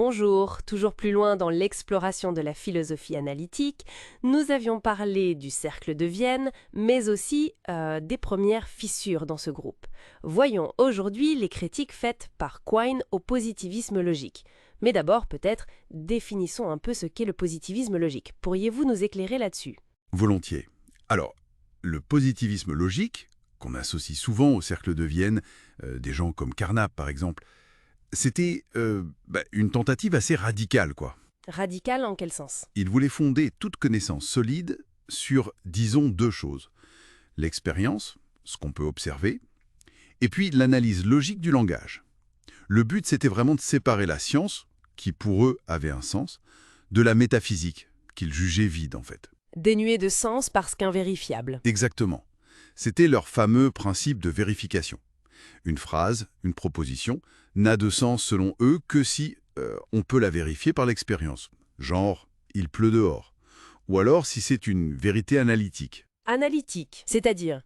Bonjour, toujours plus loin dans l'exploration de la philosophie analytique, nous avions parlé du cercle de Vienne, mais aussi des premières fissures dans ce groupe. Voyons aujourd'hui les critiques faites par Quine au positivisme logique. Mais d'abord, peut-être, définissons un peu ce qu'est le positivisme logique. Pourriez-vous nous éclairer là-dessus? Volontiers. Alors, le positivisme logique, qu'on associe souvent au cercle de Vienne, des gens comme Carnap par exemple, c'était une tentative assez radicale, quoi. Radical en quel sens? Il voulait fonder toute connaissance solide sur, disons, deux choses. L'expérience, ce qu'on peut observer, et puis l'analyse logique du langage. Le but, c'était vraiment de séparer la science, qui pour eux avait un sens, de la métaphysique, qu'ils jugeaient vide en fait. Dénué de sens parce qu'invérifiable. Exactement. C'était leur fameux principe de vérification. Une phrase, une proposition, n'a de sens selon eux que si on peut la vérifier par l'expérience. Genre, il pleut dehors. Ou alors si c'est une vérité analytique. Analytique, c'est-à-dire?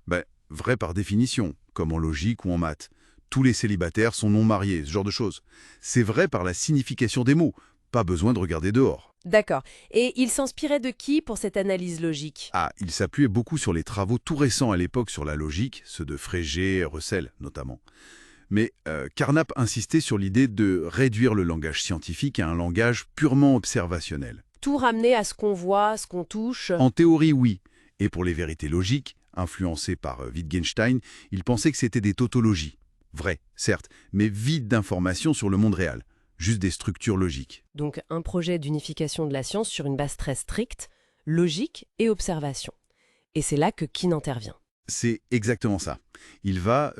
Vrai par définition, comme en logique ou en maths. Tous les célibataires sont non mariés, ce genre de choses. C'est vrai par la signification des mots. Pas besoin de regarder dehors. D'accord. Et il s'inspirait de qui pour cette analyse logique? Ah, il s'appuyait beaucoup sur les travaux tout récents à l'époque sur la logique, ceux de Frege et Russell notamment. Mais Carnap insistait sur l'idée de réduire le langage scientifique à un langage purement observationnel. Tout ramener à ce qu'on voit, ce qu'on touche. En théorie, oui. Et pour les vérités logiques, influencées par Wittgenstein, il pensait que c'était des tautologies. Vraies, certes, mais vides d'informations sur le monde réel. Juste des structures logiques. Donc un projet d'unification de la science sur une base très stricte, logique et observation. Et c'est là que Quine intervient. C'est exactement ça. Il va,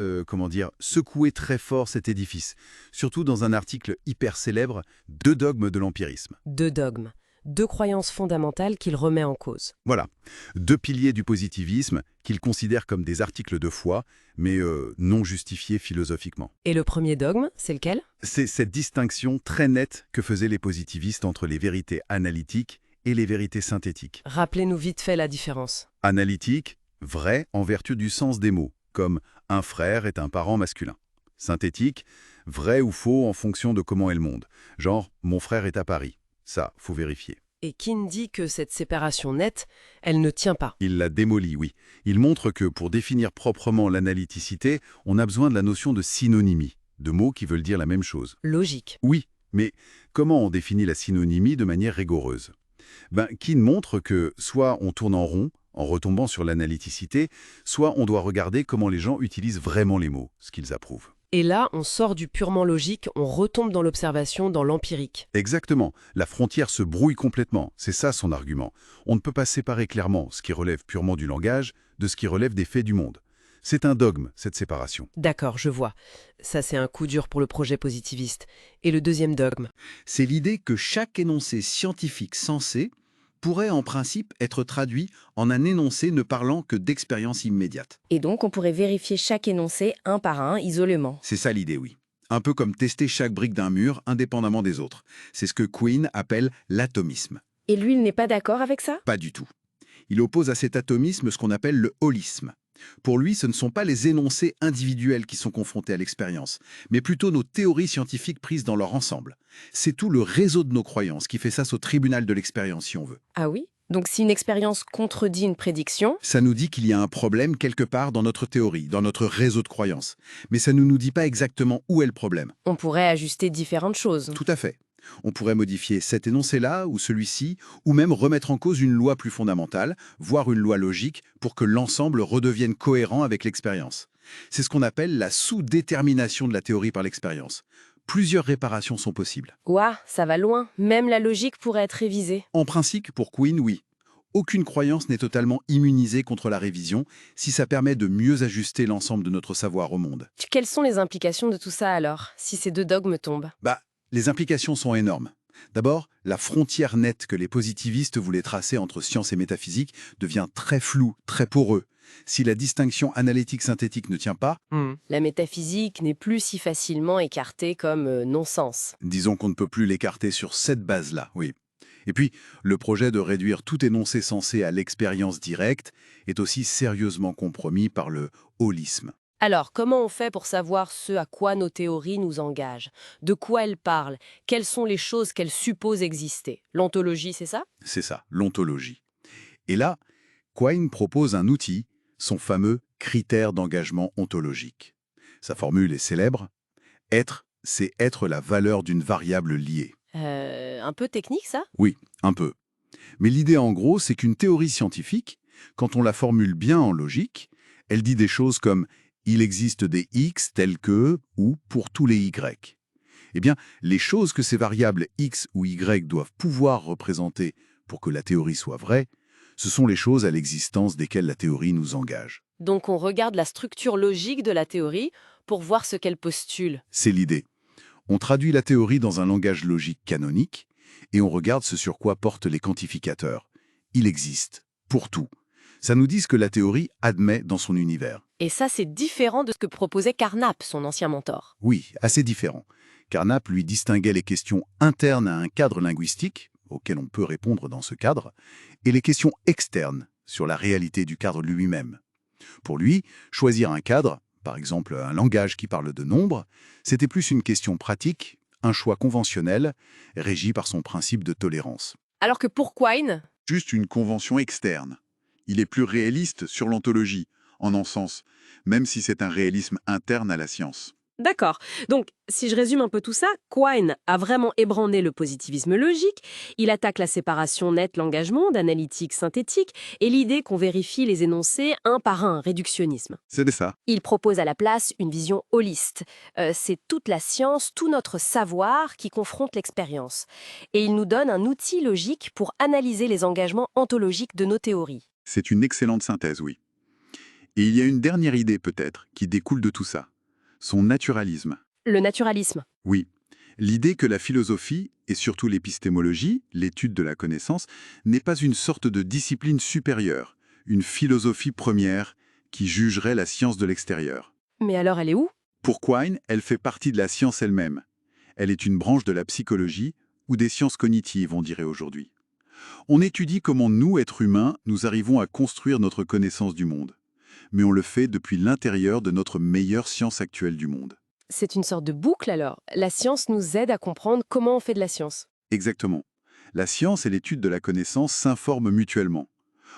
secouer très fort cet édifice, surtout dans un article hyper célèbre, Deux dogmes de l'empirisme. Deux dogmes, deux croyances fondamentales qu'il remet en cause. Voilà, deux piliers du positivisme qu'il considère comme des articles de foi, mais non justifiés philosophiquement. Et le premier dogme, c'est lequel? C'est cette distinction très nette que faisaient les positivistes entre les vérités analytiques et les vérités synthétiques. Rappelez-nous vite fait la différence. Analytique, vrai en vertu du sens des mots, comme un frère est un parent masculin. Synthétique, vrai ou faux en fonction de comment est le monde. Genre, mon frère est à Paris. Ça, faut vérifier. Et Quine dit que cette séparation nette, elle ne tient pas. Il la démolit, oui. Il montre que pour définir proprement l'analyticité, on a besoin de la notion de synonymie, de mots qui veulent dire la même chose. Logique. Oui, mais comment on définit la synonymie de manière rigoureuse? Quine montre que soit on tourne en rond, en retombant sur l'analyticité, soit on doit regarder comment les gens utilisent vraiment les mots, ce qu'ils approuvent. Et là, on sort du purement logique, on retombe dans l'observation, dans l'empirique. Exactement. La frontière se brouille complètement. C'est ça son argument. On ne peut pas séparer clairement ce qui relève purement du langage de ce qui relève des faits du monde. C'est un dogme, cette séparation. D'accord, je vois. Ça, c'est un coup dur pour le projet positiviste. Et le deuxième dogme? C'est l'idée que chaque énoncé scientifique sensé pourrait en principe être traduit en un énoncé ne parlant que d'expérience immédiate. Et donc, on pourrait vérifier chaque énoncé un par un, isolément. C'est ça l'idée, oui. Un peu comme tester chaque brique d'un mur indépendamment des autres. C'est ce que Quine appelle l'atomisme. Et lui, il n'est pas d'accord avec ça? Pas du tout. Il oppose à cet atomisme ce qu'on appelle le holisme. Pour lui, ce ne sont pas les énoncés individuels qui sont confrontés à l'expérience, mais plutôt nos théories scientifiques prises dans leur ensemble. C'est tout le réseau de nos croyances qui fait ça au tribunal de l'expérience, si on veut. Ah oui? Donc, si une expérience contredit une prédiction, Ça nous dit qu'il y a un problème quelque part dans notre théorie, dans notre réseau de croyances. Mais ça ne nous dit pas exactement où est le problème. on pourrait ajuster différentes choses. Tout à fait. On pourrait modifier cet énoncé-là ou celui-ci, ou même remettre en cause une loi plus fondamentale, voire une loi logique, pour que l'ensemble redevienne cohérent avec l'expérience. C'est ce qu'on appelle la sous-détermination de la théorie par l'expérience. Plusieurs réparations sont possibles. Ouah, ça va loin. Même la logique pourrait être révisée. En principe, pour Quine, oui. Aucune croyance n'est totalement immunisée contre la révision si ça permet de mieux ajuster l'ensemble de notre savoir au monde. Quelles sont les implications de tout ça alors, si ces deux dogmes tombent? Les implications sont énormes. D'abord, la frontière nette que les positivistes voulaient tracer entre science et métaphysique devient très floue, très poreux. Si la distinction analytique-synthétique ne tient pas, La métaphysique n'est plus si facilement écartée comme non-sens. disons qu'on ne peut plus l'écarter sur cette base-là, oui. Et puis, le projet de réduire tout énoncé sensé à l'expérience directe est aussi sérieusement compromis par le holisme. Alors, comment on fait pour savoir ce à quoi nos théories nous engagent? De quoi elles parlent? Quelles sont les choses qu'elles supposent exister? L'ontologie, c'est ça? C'est ça, l'ontologie. Et là, Quine propose un outil, son fameux critère d'engagement ontologique. Sa formule est célèbre. Être, c'est être la valeur d'une variable liée. Un peu technique, ça? Oui, un peu. Mais l'idée en gros, c'est qu'une théorie scientifique, quand on la formule bien en logique, elle dit des choses comme «il existe des x tels que» ou «pour tous les y». Eh bien, les choses que ces variables x ou y doivent pouvoir représenter pour que la théorie soit vraie, ce sont les choses à l'existence desquelles la théorie nous engage. Donc on regarde la structure logique de la théorie pour voir ce qu'elle postule. C'est l'idée. On traduit la théorie dans un langage logique canonique et on regarde ce sur quoi portent les quantificateurs. Il existe, pour tout. Ça nous dit ce que la théorie admet dans son univers. Et ça, c'est différent de ce que proposait Carnap, son ancien mentor. Oui, assez différent. Carnap lui distinguait les questions internes à un cadre linguistique, auquel on peut répondre dans ce cadre, et les questions externes, sur la réalité du cadre lui-même. Pour lui, choisir un cadre, par exemple un langage qui parle de nombres, c'était plus une question pratique, un choix conventionnel, régi par son principe de tolérance. Alors que pour Quine, Juste une convention externe. Il est plus réaliste sur l'ontologie, en un sens, même si c'est un réalisme interne à la science. d'accord. Donc, si je résume un peu tout ça, Quine a vraiment ébranlé le positivisme logique, il attaque la séparation nette langage-monde, analytique, synthétique, et l'idée qu'on vérifie les énoncés un par un, réductionnisme. C'est ça. Il propose à la place une vision holiste. C'est toute la science, tout notre savoir qui confronte l'expérience. Et il nous donne un outil logique pour analyser les engagements ontologiques de nos théories. C'est une excellente synthèse, oui. Et il y a une dernière idée peut-être qui découle de tout ça. Son naturalisme. Le naturalisme. Oui, l'idée que la philosophie, et surtout l'épistémologie, l'étude de la connaissance, n'est pas une sorte de discipline supérieure, une philosophie première qui jugerait la science de l'extérieur. Mais alors elle est où? Pour Quine, elle fait partie de la science elle-même. Elle est une branche de la psychologie ou des sciences cognitives, on dirait aujourd'hui. On étudie comment nous, êtres humains, nous arrivons à construire notre connaissance du monde. Mais on le fait depuis l'intérieur de notre meilleure science actuelle du monde. C'est une sorte de boucle alors. La science nous aide à comprendre comment on fait de la science. Exactement. La science et l'étude de la connaissance s'informent mutuellement.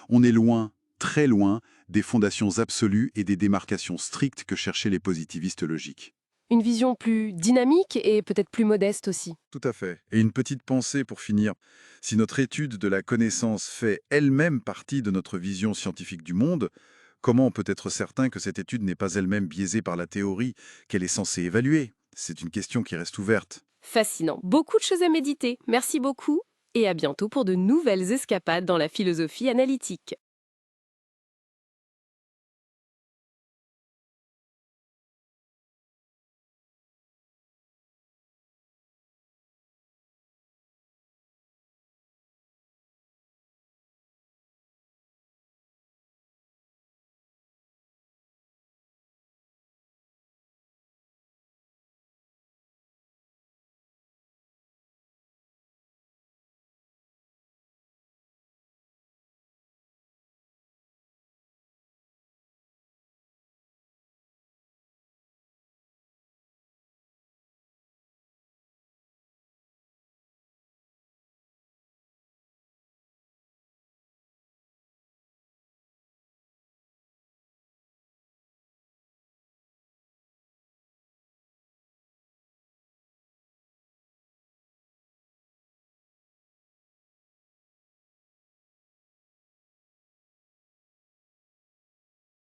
On est loin, très loin, des fondations absolues et des démarcations strictes que cherchaient les positivistes logiques. Une vision plus dynamique et peut-être plus modeste aussi. Tout à fait. Et une petite pensée pour finir. Si notre étude de la connaissance fait elle-même partie de notre vision scientifique du monde, comment on peut être certain que cette étude n'est pas elle-même biaisée par la théorie qu'elle est censée évaluer? C'est une question qui reste ouverte. Fascinant. Beaucoup de choses à méditer. Merci beaucoup et à bientôt pour de nouvelles escapades dans la philosophie analytique.